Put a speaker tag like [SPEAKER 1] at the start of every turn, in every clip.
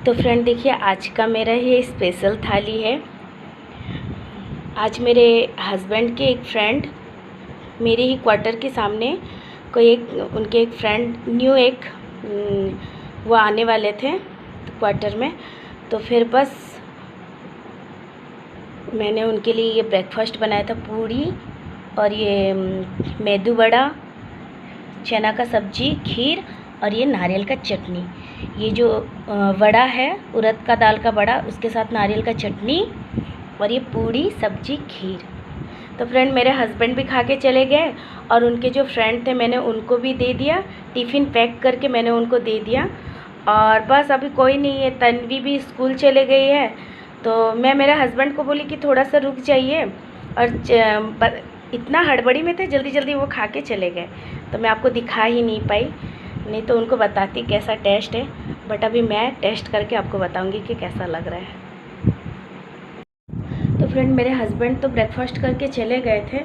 [SPEAKER 1] तो फ्रेंड देखिए, आज का मेरा ये स्पेशल थाली है। आज मेरे हस्बैंड के एक फ्रेंड मेरे ही क्वार्टर के सामने उनके एक फ्रेंड वो आने वाले थे क्वार्टर में। तो फिर बस मैंने उनके लिए ये ब्रेकफास्ट बनाया था, पूरी और ये मेदू वड़ा, चना का सब्जी, खीर और ये नारियल का चटनी। ये जो वड़ा है उड़द का दाल का वड़ा, उसके साथ नारियल का चटनी और ये पूरी सब्जी खीर। तो फ्रेंड मेरे हस्बैंड भी खा के चले गए और उनके जो फ्रेंड थे मैंने उनको भी दे दिया, टिफ़िन पैक करके मैंने उनको दे दिया। और बस अभी कोई नहीं है, तन्वी भी स्कूल चले गई है। तो मैं मेरे हस्बैंड को बोली कि थोड़ा सा रुक जाइए, और इतना हड़बड़ी में थे, जल्दी जल्दी वो खा के चले गए तो मैं आपको दिखा ही नहीं पाई, नहीं तो उनको बताती कैसा टेस्ट है। बट अभी मैं टेस्ट करके आपको बताऊंगी कि कैसा लग रहा है। तो फ्रेंड मेरे हस्बैंड तो ब्रेकफास्ट करके चले गए थे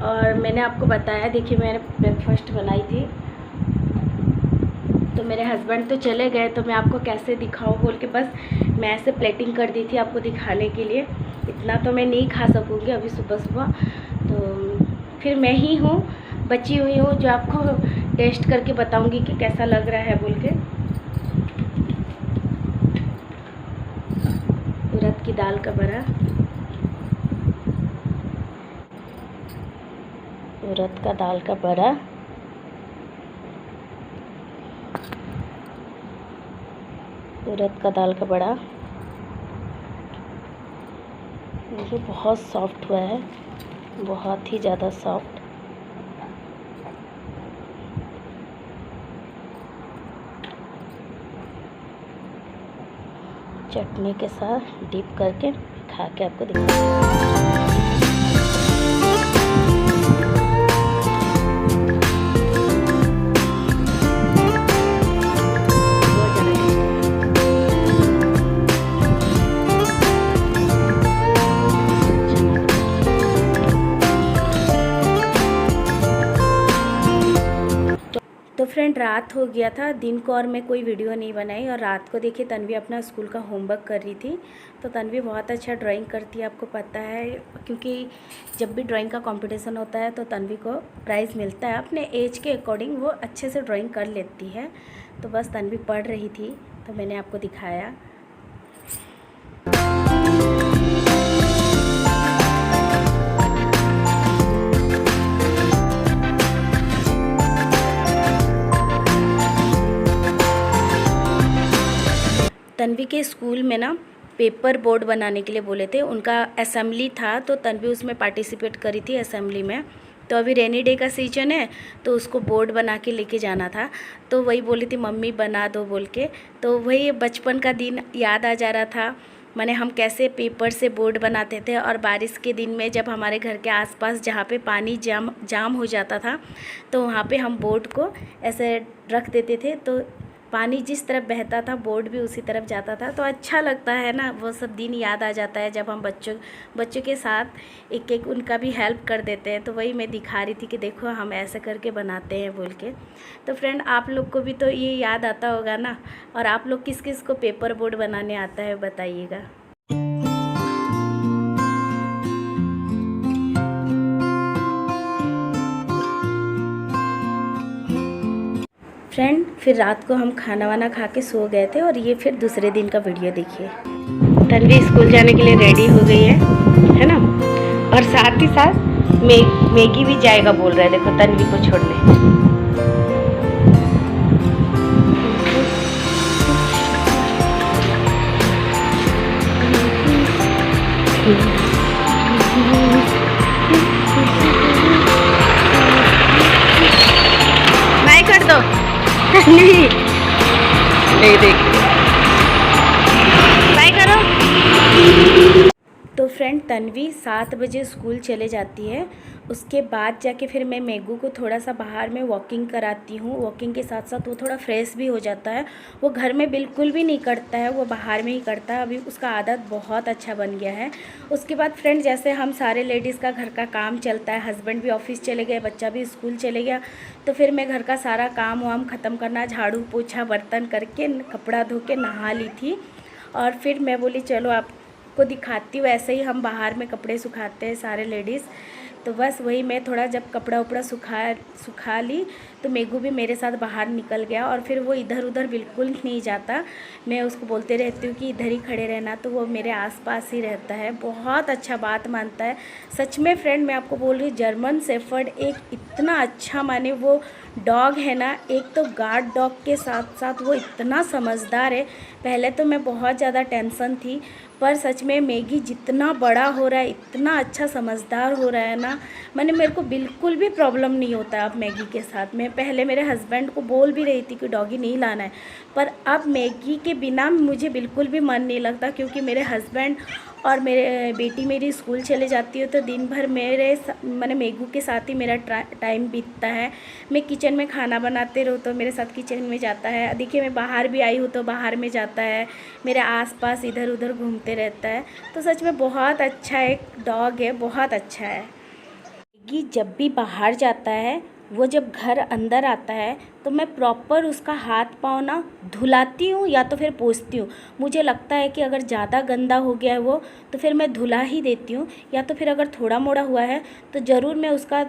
[SPEAKER 1] और मैंने आपको बताया, देखिए मैंने ब्रेकफास्ट बनाई थी। तो मेरे हस्बैंड तो चले गए तो मैं आपको कैसे दिखाऊं बोल के बस मैं ऐसे प्लेटिंग कर दी थी आपको दिखाने के लिए। इतना तो मैं नहीं खा सकूँगी अभी सुबह सुबह, तो फिर मैं ही हूँ बची हुई हूँ जो आपको टेस्ट करके बताऊंगी कि कैसा लग रहा है बोल के। उड़द की दाल का बड़ा, उड़द का दाल का बड़ा, उड़द का दाल का बड़ा। ये बहुत सॉफ्ट हुआ है, बहुत ही ज़्यादा सॉफ्ट। चटनी के साथ डिप करके खा के आपको दिखाऊंगी। तो फ्रेंड रात हो गया था, दिन को और मैं कोई वीडियो नहीं बनाई। और रात को देखिए तन्वी अपना स्कूल का होमवर्क कर रही थी। तो तन्वी बहुत अच्छा ड्राइंग करती है, आपको पता है, क्योंकि जब भी ड्राइंग का कंपटीशन होता है तो तन्वी को प्राइज़ मिलता है। अपने एज के अकॉर्डिंग वो अच्छे से ड्राइंग कर लेती है। तो बस तन्वी पढ़ रही थी तो मैंने आपको दिखाया। तन्वी के स्कूल में ना पेपर बोर्ड बनाने के लिए बोले थे, उनका असेंबली था तो तन्वी उसमें पार्टिसिपेट करी थी असेंबली में। तो अभी रेनी डे का सीजन है तो उसको बोर्ड बना के लेके जाना था, तो वही बोली थी मम्मी बना दो बोल के। तो वही बचपन का दिन याद आ जा रहा था, माने हम कैसे पेपर से बोर्ड बनाते थे। और बारिश के दिन में जब हमारे घर के आसपास जहाँ पे पानी जाम हो जाता था तो वहाँ पे हम बोर्ड को ऐसे रख देते थे, तो पानी जिस तरफ बहता था बोर्ड भी उसी तरफ जाता था। तो अच्छा लगता है ना, वो सब दिन याद आ जाता है जब हम बच्चों के साथ एक एक उनका भी हेल्प कर देते हैं। तो वही मैं दिखा रही थी कि देखो हम ऐसे करके बनाते हैं बोल के। तो फ्रेंड आप लोग को भी तो ये याद आता होगा ना, और आप लोग किस किस को पेपर बोर्ड बनाने आता है बताइएगा। फ्रेंड फिर रात को हम खाना वाना खा के सो गए थे और ये फिर दूसरे दिन का वीडियो देखिए। तन्वी स्कूल जाने के लिए रेडी हो गई है ना, और साथ ही साथ मैगी भी जाएगा बोल रहा है, देखो तन्वी को छोड़ने। मैं कर दो नहीं देखिए ट्राई करो। तो फ्रेंड तन्वी 7 बजे स्कूल चले जाती है, उसके बाद जाके फिर मैं मेगू को थोड़ा सा बाहर में वॉकिंग कराती हूँ। वॉकिंग के साथ साथ वो थोड़ा फ्रेश भी हो जाता है। वो घर में बिल्कुल भी नहीं करता है, वो बाहर में ही करता है। अभी उसका आदत बहुत अच्छा बन गया है। उसके बाद फ्रेंड जैसे हम सारे लेडीज़ का घर का काम चलता है, हस्बैंड भी ऑफिस चले गए, बच्चा भी स्कूल चले गया, तो फिर मैं घर का सारा काम वाम ख़त्म करना, झाड़ू पोछा बर्तन करके कपड़ा धो के नहा ली थी। और फिर मैं बोली चलो आपको दिखाती हूँ, ऐसे ही हम बाहर में कपड़े सुखाते हैं सारे लेडीज़। तो बस वही मैं थोड़ा जब कपड़ा उपड़ा सुखा ली तो मेघू भी मेरे साथ बाहर निकल गया, और फिर वो इधर उधर बिल्कुल नहीं जाता। मैं उसको बोलते रहती हूँ कि इधर ही खड़े रहना, तो वो मेरे आसपास ही रहता है, बहुत अच्छा बात मानता है। सच में फ्रेंड मैं आपको बोल रही हूँ, जर्मन शेफर्ड एक इतना अच्छा माने वो डॉग है ना, एक तो गार्ड डॉग के साथ साथ वो इतना समझदार है। पहले तो मैं बहुत ज़्यादा टेंशन थी, पर सच में मैगी जितना बड़ा हो रहा है, इतना अच्छा समझदार हो रहा है ना, मैंने मेरे को बिल्कुल भी प्रॉब्लम नहीं होता है अब मैगी के साथ। मैं पहले मेरे हस्बैंड को बोल भी रही थी कि डॉगी नहीं लाना है, पर अब मैगी के बिना मुझे बिल्कुल भी मन नहीं लगता, क्योंकि मेरे हस्बैंड और मेरे बेटी मेरी स्कूल चले जाती है, तो दिन भर मैंने मेघू के साथ ही मेरा टाइम बीतता है। मैं किचन में खाना बनाते रहूँ तो मेरे साथ किचन में जाता है, देखिए मैं बाहर भी आई हूँ तो बाहर में जाता है, मेरे आसपास इधर उधर घूमते रहता है। तो सच में बहुत अच्छा एक डॉग है, बहुत अच्छा है। मैगी जब भी बाहर जाता है, वो जब घर अंदर आता है तो मैं प्रॉपर उसका हाथ पाँव ना धुलाती हूँ या तो फिर पोंछती हूँ। मुझे लगता है कि अगर ज़्यादा गंदा हो गया है वो, तो फिर मैं धुला ही देती हूँ, या तो फिर अगर थोड़ा मोड़ा हुआ है तो ज़रूर मैं उसका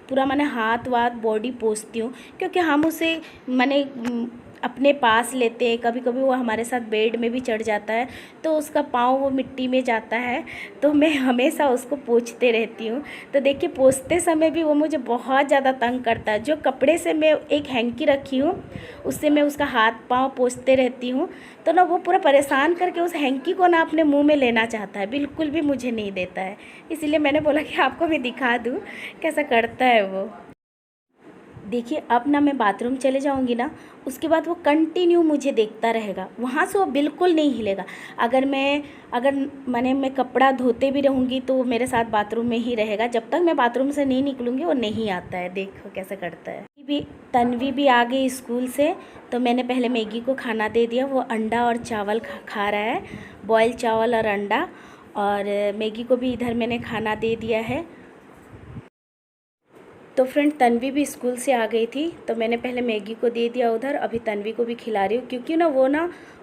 [SPEAKER 1] पूरा मैंने हाथ वाथ बॉडी पोंछती हूँ, क्योंकि हम उसे मैंने अपने पास लेते हैं। कभी कभी वो हमारे साथ बेड में भी चढ़ जाता है, तो उसका पाँव वो मिट्टी में जाता है, तो मैं हमेशा उसको पोंछते रहती हूँ। तो देखिए पोंछते समय भी वो मुझे बहुत ज़्यादा तंग करता है। जो कपड़े से मैं एक हैंकी रखी हूँ उससे मैं उसका हाथ पाँव पोंछते रहती हूँ, तो ना वो पूरा परेशान करके उस हैंकी को ना अपने मुँह में लेना चाहता है, बिल्कुल भी मुझे नहीं देता है। इसीलिए मैंने बोला कि आपको मैं दिखा दूँ कैसा करता है वो। देखिए अब ना मैं बाथरूम चले जाऊंगी ना, उसके बाद वो कंटिन्यू मुझे देखता रहेगा, वहाँ से वो बिल्कुल नहीं हिलेगा। अगर मैं कपड़ा धोते भी रहूँगी तो वो मेरे साथ बाथरूम में ही रहेगा, जब तक मैं बाथरूम से नहीं निकलूँगी वो नहीं आता है। देखो कैसे करता है। तन्वी भी आ गई स्कूल से, तो मैंने पहले मैगी को खाना दे दिया। वो अंडा और चावल खा रहा है, बॉयल चावल और अंडा, और मैगी को भी इधर मैंने खाना दे दिया है। तो फ्रेंड तन्वी भी स्कूल से आ गई थी, तो मैंने पहले मैगी को दे दिया उधर, अभी तन्वी को भी खिला रही हूँ, क्योंकि ना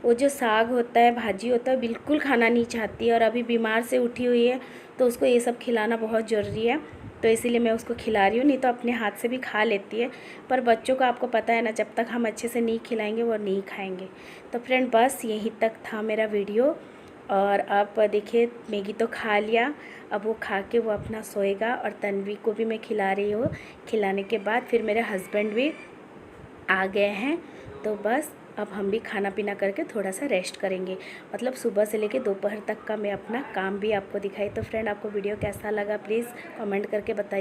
[SPEAKER 1] वो जो साग होता है, भाजी होता है, बिल्कुल खाना नहीं चाहती है, और अभी बीमार से उठी हुई है, तो उसको ये सब खिलाना बहुत ज़रूरी है। तो इसीलिए मैं उसको खिला रही हूँ, नहीं तो अपने हाथ से भी खा लेती है। पर बच्चों को आपको पता है ना, जब तक हम अच्छे से नहीं खिलाएंगे वो नहीं खाएंगे। तो फ्रेंड बस यहीं तक था मेरा वीडियो, और आप देखिए मैगी तो खा लिया, अब वो खा के वो अपना सोएगा, और तन्वी को भी मैं खिला रही हूँ। खिलाने के बाद फिर मेरे हस्बैंड भी आ गए हैं, तो बस अब हम भी खाना पीना करके थोड़ा सा रेस्ट करेंगे। मतलब सुबह से लेके दोपहर तक का मैं अपना काम भी आपको दिखाई। तो फ्रेंड आपको वीडियो कैसा लगा प्लीज़ कमेंट करके बताइए।